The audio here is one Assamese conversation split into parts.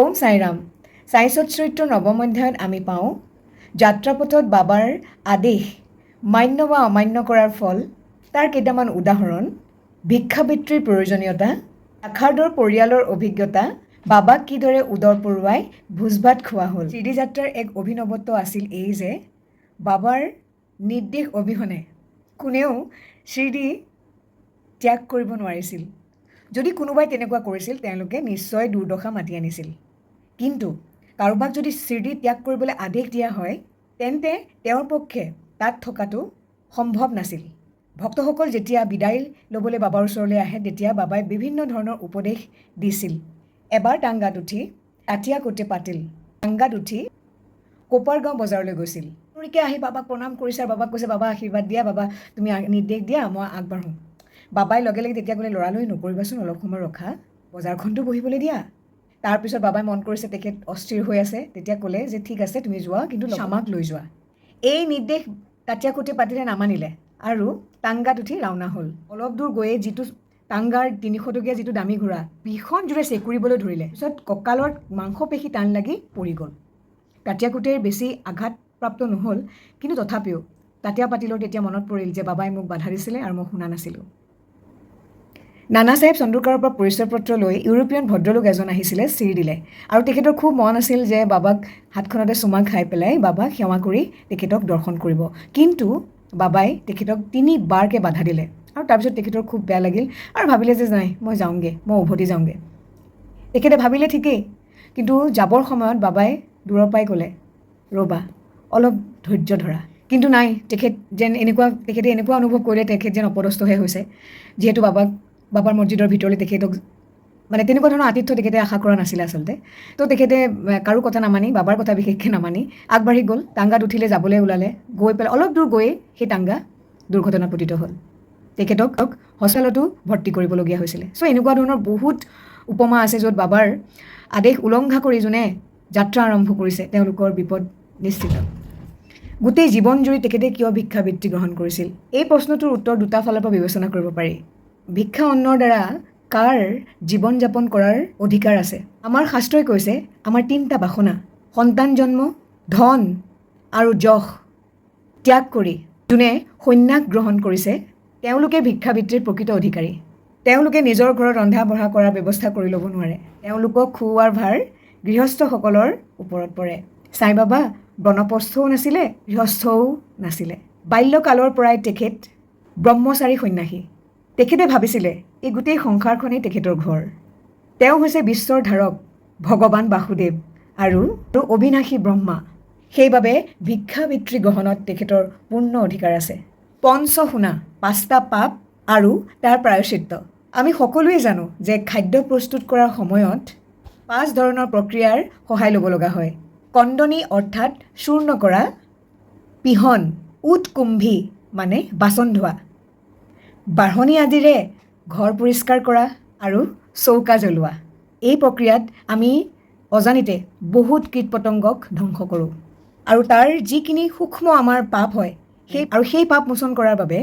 ওম সাইৰাম। সাইসত চৰিত্ৰৰ নৱম অধ্যায়ত আমি পাওঁ যাত্ৰাপথত বাবাৰ আদেশ মান্য বা অমান্য কৰাৰ ফল, তাৰ কেইটামান উদাহৰণ, ভিক্ষাবৃত্তিৰ প্ৰয়োজনীয়তা, আখাৰ্ডৰ পৰিয়ালৰ অভিজ্ঞতা, বাবাক কিদৰে উদৰ পৰুৱাই ভোজ ভাত খোৱা হ'ল। শিৰডি যাত্ৰাৰ এক অভিনৱত্ব আছিল এই যে বাবাৰ নিৰ্দেশ অবিহনে কোনেও শিৰডি ত্যাগ কৰিব নোৱাৰিছিল। যদি কোনোবাই তেনেকুৱা কৰিছিল তেওঁলোকে নিশ্চয় দুৰ্দশা মাতি আনিছিল। কিন্তু কাৰোবাক যদি শিৰডি ত্যাগ কৰিবলৈ আদেশ দিয়া হয় তেন্তে তেওঁৰ পক্ষে তাত থকাটো সম্ভৱ নাছিল। ভক্তসকল যেতিয়া বিদায় ল'বলৈ বাবাৰ ওচৰলৈ আহে তেতিয়া বাবাই বিভিন্ন ধৰণৰ উপদেশ দিছিল। এবাৰ টাংগাত উঠি আঠিয়া কোটে পাতিল, টাংগাত উঠি কোপাৰগাঁও বজাৰলৈ গৈছিল। তেওঁলোকে আহি বাবাক প্ৰণাম কৰিছে আৰু বাবাক কৈছে, বাবা আশীৰ্বাদ দিয়া, বাবা তুমি নিৰ্দেশ দিয়া, মই আগবাঢ়োঁ। বাবাই লগে লগে তেতিয়া ক'লে, ল'ৰালৈ নকৰিবাচোন, অলপ সময় ৰখা, বজাৰখনটো বহিবলৈ দিয়া। তাৰপিছত বাবাই মন কৰিছে তেখেত অস্থিৰ হৈ আছে, তেতিয়া ক'লে যে ঠিক আছে তুমি যোৱা, কিন্তু আমাক লৈ যোৱা। এই নিৰ্দেশ কাটিয়া কোটে পাতিলে নামানিলে আৰু টাংগাত উঠি ৰাওনা হ'ল। অলপ দূৰ গৈয়ে যিটো টাংগাৰ 300 টকীয়া যিটো দামী ঘোঁৰা ভীষণ জোৰে চেকুৰিবলৈ ধৰিলে। পিছত কঁকালৰ মাংসপেশী টান লাগি পৰি গ'ল। কাটিয়া কোটেৰ বেছি আঘাতপ্ৰাপ্ত নহ'ল, কিন্তু তথাপিও তাতিয়া পাতিলৰ তেতিয়া মনত পৰিল যে বাবাই মোক বাধা দিছিলে আৰু মই শুনা নাছিলোঁ। নানা চাহেব চন্দুৰকাৰৰ পৰা পৰিচয় পত্ৰ লৈ ইউৰোপীয়ান ভদ্ৰলোক এজন আহিছিলে শিৰডিলৈ আৰু তেখেতৰ খুব মন আছিল যে বাবাক হাতখনতে চুমা খাই পেলাই বাবাক সেৱা কৰি তেখেতক দৰ্শন কৰিব। কিন্তু বাবাই তেখেতক 3 বাৰকৈ বাধা দিলে আৰু তাৰপিছত তেখেতৰ খুব বেয়া লাগিল আৰু ভাবিলে যে নাই, মই যাওঁগৈ, মই উভতি যাওঁগৈ। তেখেতে ভাবিলে ঠিকেই, কিন্তু যাবৰ সময়ত বাবাই দূৰৰ পৰাই ক'লে, ৰ'বা অলপ ধৈৰ্য ধৰা। কিন্তু নাই, তেখেতে এনেকুৱা অনুভৱ কৰিলে তেখেত যেন অপদস্থহে হৈছে, যিহেতু বাবাৰ মছজিদৰ ভিতৰলৈ তেখেতক মানে তেনেকুৱা ধৰণৰ আতিথ্য তেখেতে আশা কৰা নাছিলে আচলতে। তো তেখেতে কাৰো কথা নামানি, বাবাৰ কথা বিশেষকৈ নামানি আগবাঢ়ি গ'ল। টাংগাত উঠিলে, যাবলৈ ওলালে, গৈ পেলাই অলপ দূৰ গৈয়ে সেই টাংগা দুৰ্ঘটনাপতিত হ'ল। তেখেতক হস্পিটেলতো ভৰ্তি কৰিবলগীয়া হৈছিলে। চ' এনেকুৱা ধৰণৰ বহুত উপমা আছে য'ত বাবাৰ আদেশ উলংঘা কৰি যোনে যাত্ৰা আৰম্ভ কৰিছে তেওঁলোকৰ বিপদ নিশ্চিত। গোটেই জীৱন জুৰি তেখেতে কিয় ভিক্ষাবৃত্তি গ্ৰহণ কৰিছিল? এই প্ৰশ্নটোৰ উত্তৰ দুটা ফালৰ পৰা বিবেচনা কৰিব পাৰি। ভিক্ষা অন্নৰ দ্বাৰা কাৰ জীৱন যাপন কৰাৰ অধিকাৰ আছে? আমাৰ শাস্ত্ৰই কৈছে আমাৰ 3টা বাসনা, সন্তান জন্ম, ধন আৰু যশ ত্যাগ কৰি যোনে সন্ন্যাস গ্ৰহণ কৰিছে তেওঁলোকে ভিক্ষাবৃত্তিৰ প্ৰকৃত অধিকাৰী। তেওঁলোকে নিজৰ ঘৰত ৰন্ধা বঢ়া কৰাৰ ব্যৱস্থা কৰি ল'ব নোৱাৰে। তেওঁলোকক খুওৱাৰ ভাৰ গৃহস্থসকলৰ ওপৰত পৰে। সাই বাবা বনপ্ৰস্থও নাছিলে, গৃহস্থও নাছিলে। বাল্যকালৰ পৰাই তেখেত ব্ৰহ্মচাৰী সন্ন্যাসী। তেখেতে ভাবিছিলে এই গোটেই সংসাৰখনেই তেখেতৰ ঘৰ। তেওঁ হৈছে বিশ্বৰ ধাৰক ভগৱান বাসুদেৱ আৰু অবিনাশী ব্ৰহ্মা। সেইবাবে ভিক্ষাবৃত্তি গ্ৰহণত তেখেতৰ পূৰ্ণ অধিকাৰ আছে। পঞ্চশুনা, 5টা পাপ আৰু তাৰ প্ৰায়শ্চিত্ত। আমি সকলোৱে জানো যে খাদ্য প্ৰস্তুত কৰাৰ সময়ত 5 ধৰণৰ প্ৰক্ৰিয়াৰ সহায় ল'ব লগা হয়। কণ্ডনী অৰ্থাৎ চূৰ্ণ কৰা, পিহন, উৎকুম্ভী মানে বাচন ধোৱা, বাঢ়নী আদিৰে ঘৰ পৰিষ্কাৰ কৰা আৰু চৌকা জ্বলোৱা। এই প্ৰক্ৰিয়াত আমি অজানিতে বহুত কীট পতংগক ধ্বংস কৰোঁ আৰু তাৰ যিখিনি সূক্ষ্ম আমাৰ পাপ হয় সেই পাপ মোচন কৰাৰ বাবে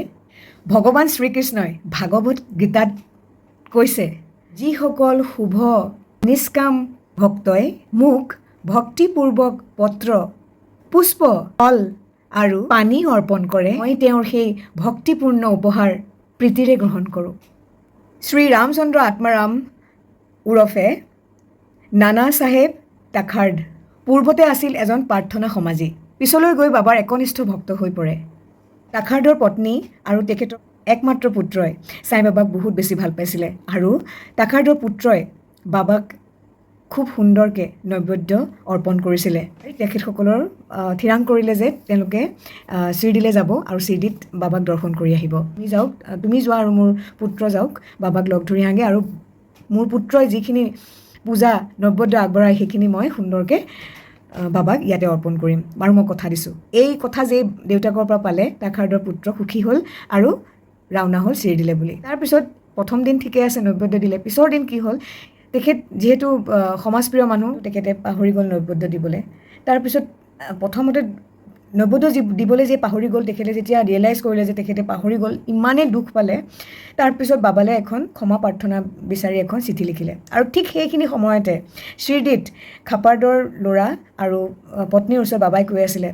ভগৱান শ্ৰীকৃষ্ণই ভাগৱত গীতাত কৈছে, যিসকল শুভ নিষ্কাম ভক্তই মোক ভক্তিপূৰ্বক পত্ৰ, পুষ্প, ফল আৰু পানী অৰ্পণ কৰে, মই তেওঁৰ সেই ভক্তিপূৰ্ণ উপহাৰ প্ৰীতিৰে গ্ৰহণ কৰোঁ। শ্ৰী ৰামচন্দ্ৰ আত্মাৰাম ওৰফে নানা চাহেব টাখাৰ্ড পূৰ্বতে আছিল এজন প্ৰাৰ্থনা সমাজী। পিছলৈ গৈ বাবাৰ একনিষ্ঠ ভক্ত হৈ পৰে। টাখাৰ্ডৰ পত্নী আৰু তেখেতৰ একমাত্ৰ পুত্ৰই সাই বাবাক বহুত বেছি ভাল পাইছিলে আৰু টাখাৰ্ডৰ পুত্ৰই বাবাক খুব সুন্দৰকৈ নৈবেদ্য অৰ্পণ কৰিছিলে। তেখেতসকলৰ থিৰাং কৰিলে যে তেওঁলোকে শিৰডিলৈ যাব আৰু শিৰডিত বাবাক দৰ্শন কৰি আহিব। তুমি যোৱা আৰু মোৰ পুত্ৰ যাওক, বাবাক লগ ধৰি আহাগে আৰু মোৰ পুত্ৰই যিখিনি পূজা নৈবেদ্য আগবঢ়াই সেইখিনি মই সুন্দৰকৈ বাবাক ইয়াতে অৰ্পণ কৰিম আৰু মই কথা দিছোঁ। এই কথা যে দেউতাকৰ পৰা পালে টাখাৰ্ডৰ পুত্ৰ সুখী হ'ল আৰু ৰাওনা হ'ল শিৰডিলৈ বুলি। তাৰপিছত প্ৰথম দিন ঠিকে আছে, নৈবেদ্য দিলে। পিছৰ দিন কি হ'ল, তেখেত যিহেতু সমাজপ্ৰিয় মানুহ, তেখেতে পাহৰি গ'ল নৈবেদ্য দিবলৈ। তাৰপিছত প্ৰথমতে নৱোদয় দিবলৈ যে পাহৰি গ'ল, তেখেতে যেতিয়া ৰিয়েলাইজ কৰিলে যে তেখেতে পাহৰি গ'ল, ইমানেই দুখ পালে, তাৰপিছত বাবালৈ এখন ক্ষমা প্ৰাৰ্থনা বিচাৰি এখন চিঠি লিখিলে। আৰু ঠিক সেইখিনি সময়তে শ্ৰীদিত খাপাৰদৰ ল'ৰা আৰু পত্নীৰ ওচৰত বাবাই কৈ আছিলে,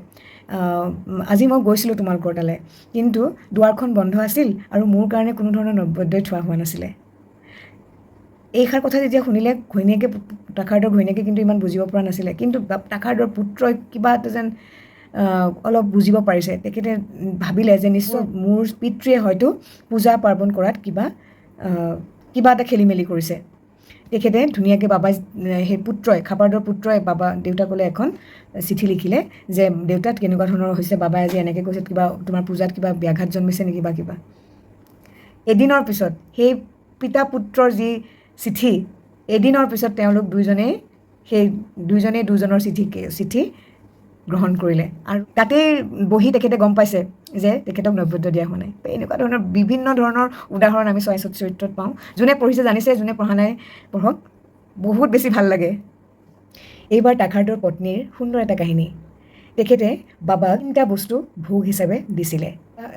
আজি মই গৈছিলোঁ তোমালোকৰ তালৈ, কিন্তু দুৱাৰখন বন্ধ আছিল আৰু মোৰ কাৰণে কোনো ধৰণৰ নৈবেদ্যই থোৱা হোৱা নাছিলে। এইষাৰ কথা যেতিয়া শুনিলে ঘৈণীয়েকে, তাখাৰদৰ ঘৈণীয়েকে কিন্তু ইমান বুজিব পৰা নাছিলে, কিন্তু তাখাৰদৰ পুত্ৰই কিবা এটা যেন অলপ বুজিব পাৰিছে। তেখেতে ভাবিলে যে নিশ্চয় মোৰ পিতৃয়ে হয়তো পূজা পাৰ্বণ কৰাত কিবা এটা খেলি মেলি কৰিছে। তেখেতে ধুনীয়াকৈ বাবাই, সেই পুত্ৰই, খাপাৰদৰ পুত্ৰই দেউতাকলৈ এখন চিঠি লিখিলে যে দেউতাক কেনেকুৱা ধৰণৰ হৈছে, বাবাই আজি এনেকৈ কৈছে, কিবা তোমাৰ পূজাত কিবা ব্যাঘাত জন্মিছে নেকি বা কিবা। এদিনৰ পিছত সেই পিতা পুত্ৰৰ যি চিঠি, এদিনৰ পিছত তেওঁলোক দুইজনেই দুজনৰ চিঠি গ্ৰহণ কৰিলে। আৰু তাতেই বহি তেখেতে গম পাইছে যে তেখেতক নৈবেদ্য দিয়া হোৱা নাই। এনেকুৱা ধৰণৰ বিভিন্ন ধৰণৰ উদাহৰণ আমি ছয়সৎ চৰিত্ৰত পাওঁ। যোনে পঢ়িছে জানিছে, যোনে পঢ়া নাই পঢ়ক, বহুত বেছি ভাল লাগে। এইবাৰ তাখাৰদৰ পত্নীৰ সুন্দৰ এটা কাহিনী। তেখেতে বাবাক 3টা বস্তু ভোগ হিচাপে দিছিলে।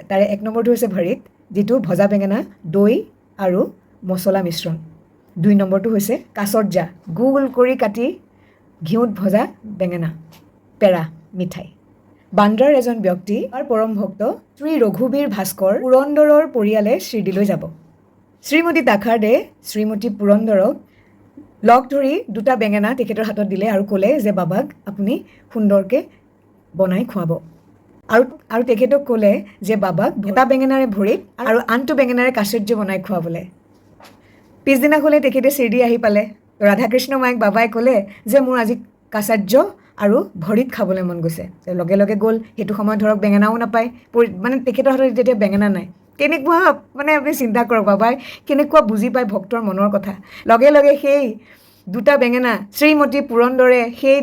তাৰে 1 নম্বৰটো হৈছে ভৰিত, যিটো ভজা বেঙেনা, দৈ আৰু মছলা মিশ্ৰণ। 2 নম্বৰটো হৈছে কাছৰ জা, গোল কৰি কাটি ঘিউত ভজা বেঙেনা, পেৰা, মিঠাই। বান্দ্ৰাৰ এজন ব্যক্তি আৰু পৰম ভক্ত শ্ৰী ৰঘুবীৰ ভাস্কৰ পুৰন্দৰৰ পৰিয়ালে শ্ৰীদিলৈ যাব। শ্ৰীমতী তাখাৰদে শ্ৰীমতী পুৰন্দৰক লগ ধৰি 2টা বেঙেনা তেখেতৰ হাতত দিলে আৰু ক'লে যে বাবাক আপুনি সুন্দৰকৈ বনাই খুৱাব। আৰু তেখেতক ক'লে যে বাবাক এটা বেঙেনাৰে ভৰিত আৰু আনটো বেঙেনাৰে কাচৰ্য বনাই খুৱাবলৈ। পিছদিনাখনে তেখেতে শিৰডি আহি পালে। ৰাধাকৃষ্ণ মাইক বাবাই ক'লে যে মোৰ আজি কাচাৰ্য আৰু ভৰিত খাবলৈ মন গৈছে। লগে লগে গ'ল। সেইটো সময়ত ধৰক বেঙেনাও নাপায়, মানে তেখেতৰ হাতত যেতিয়া বেঙেনা নাই, কেনেকুৱা মানে আপুনি চিন্তা কৰক, বাবাই কেনেকুৱা বুজি পায় ভক্তৰ মনৰ কথা। লগে লগে সেই 2টা বেঙেনা শ্ৰীমতী পুৰন্দৰে সেই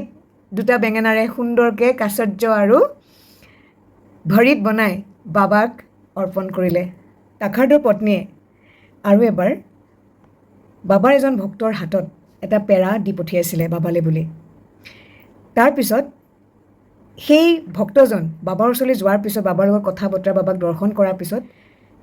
2টা বেঙেনাৰে সুন্দৰকৈ কাচৰ্য আৰু ভৰিত বনাই বাবাক অৰ্পণ কৰিলে। তাখাৰদৰ পত্নীয়ে আৰু এবাৰ বাবাৰ এজন ভক্তৰ হাতত এটা পেৰা দি পঠিয়াইছিলে বাবালৈ বুলি। তাৰপিছত সেই ভক্তজন বাবাৰ ওচৰলৈ যোৱাৰ পিছত, বাবাৰ লগত কথা বতৰা, বাবাক দৰ্শন কৰাৰ পিছত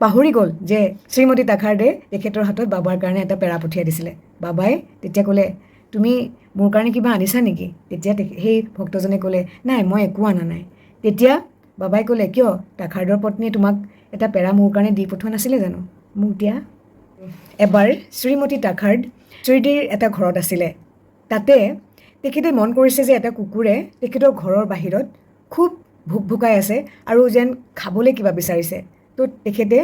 পাহৰি গ'ল যে শ্ৰীমতী তাখাৰদে তেখেতৰ হাতত বাবাৰ কাৰণে এটা পেৰা পঠিয়াই দিছিলে। বাবাই তেতিয়া ক'লে, তুমি মোৰ কাৰণে কিবা আনিছা নেকি? তেতিয়া সেই ভক্তজনে ক'লে, নাই, মই একো আনা নাই। তেতিয়া বাবাই ক'লে, কিয়, তাখাৰদৰ পত্নীয়ে তোমাক এটা পেৰা মোৰ কাৰণে দি পঠোৱা নাছিলে জানো, মোক দিয়া। এবাৰ শ্ৰীমতী তাখাৰ্ড শ্ৰীদিৰ এটা ঘৰত আছিলে। তাতে তেখেতে মন কৰিছে যে এটা কুকুৰে তেখেতৰ ঘৰৰ বাহিৰত খুব ভুকভুকাই আছে আৰু যেন খাবলৈ কিবা বিচাৰিছে। তো তেখেতে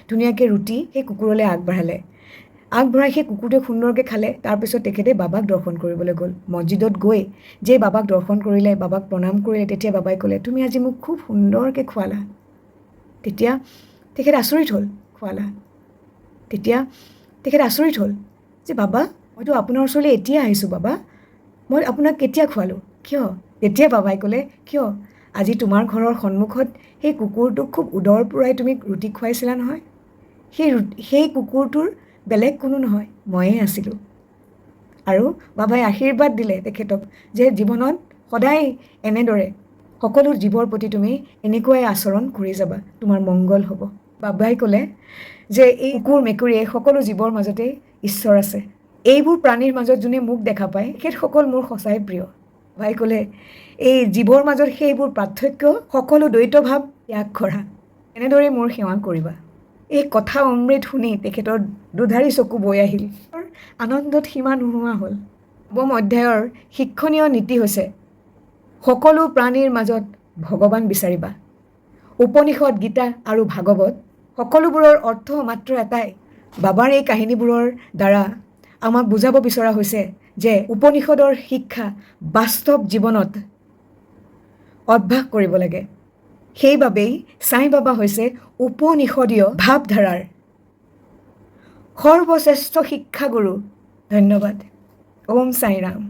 ধুনীয়াকৈ ৰুটি সেই কুকুৰলৈ আগবঢ়াই সেই কুকুৰটোৱে সুন্দৰকৈ খালে। তাৰপিছত তেখেতে বাবাক দৰ্শন কৰিবলৈ গ'ল। মছজিদত গৈ যে বাবাক দৰ্শন কৰিলে, বাবাক প্ৰণাম কৰিলে, তেতিয়া বাবাই ক'লে, তুমি আজি মোক খুব সুন্দৰকৈ খুৱালা। তেতিয়া তেখেতে আচৰিত হ'ল, খুৱালা। তেতিয়া তেখেতে আচৰিত হ'ল যে বাবা, মইতো আপোনাৰ ওচৰলৈ এতিয়া আহিছোঁ বাবা, মই আপোনাক কেতিয়া খুৱালোঁ, কিয়? তেতিয়া বাবাই ক'লে, কিয়, আজি তোমাৰ ঘৰৰ সন্মুখত সেই কুকুৰটোক খুব উদৰ পূৰাই তুমি ৰুটি খুৱাইছিলা নহয়, সেই কুকুৰটোৰ বেলেগ কোনো নহয়, ময়েই আছিলোঁ। আৰু বাবাই আশীৰ্বাদ দিলে তেখেতক যে জীৱনত সদায় এনেদৰে সকলো জীৱৰ প্ৰতি তুমি এনেকুৱাই আচৰণ কৰি যাবা, তোমাৰ মংগল হ'ব। বাবাই ক'লে যে এই কুকুৰ, মেকুৰী, এই সকলো জীৱৰ মাজতেই ঈশ্বৰ আছে। এইবোৰ প্ৰাণীৰ মাজত যোনে মোক দেখা পায়, তেখেতসকল মোৰ সঁচাই প্ৰিয়। বাবাই ক'লে, এই জীৱৰ মাজত সেইবোৰ পাৰ্থক্য, সকলো দ্বৈতভাৱ ত্যাগ কৰা, এনেদৰে মোৰ সেৱা কৰিবা। এই কথা অমৃত শুনি তেখেতৰ দুধাৰি চকু বৈ আহিল। আনন্দত সীমা নোহোৱা হ'ল। নৱম অধ্যায়ৰ শিক্ষণীয় নীতি হৈছে, সকলো প্ৰাণীৰ মাজত ভগৱান বিচাৰিবা। উপনিষদ, গীতা আৰু ভাগৱত সকলোবোৰৰ অৰ্থ মাত্ৰ এটাই। বাবাৰ এই কাহিনীবোৰৰ দ্বাৰা আমাক বুজাব বিচৰা হৈছে যে উপনিষদৰ শিক্ষা বাস্তৱ জীৱনত অভ্যাস কৰিব লাগে। সেইবাবেই সাই বাবা হৈছে উপনিষদীয় ভাৱধাৰাৰ সৰ্বশ্ৰেষ্ঠ শিক্ষাগুৰু। ধন্যবাদ। ওম সাই ৰাম।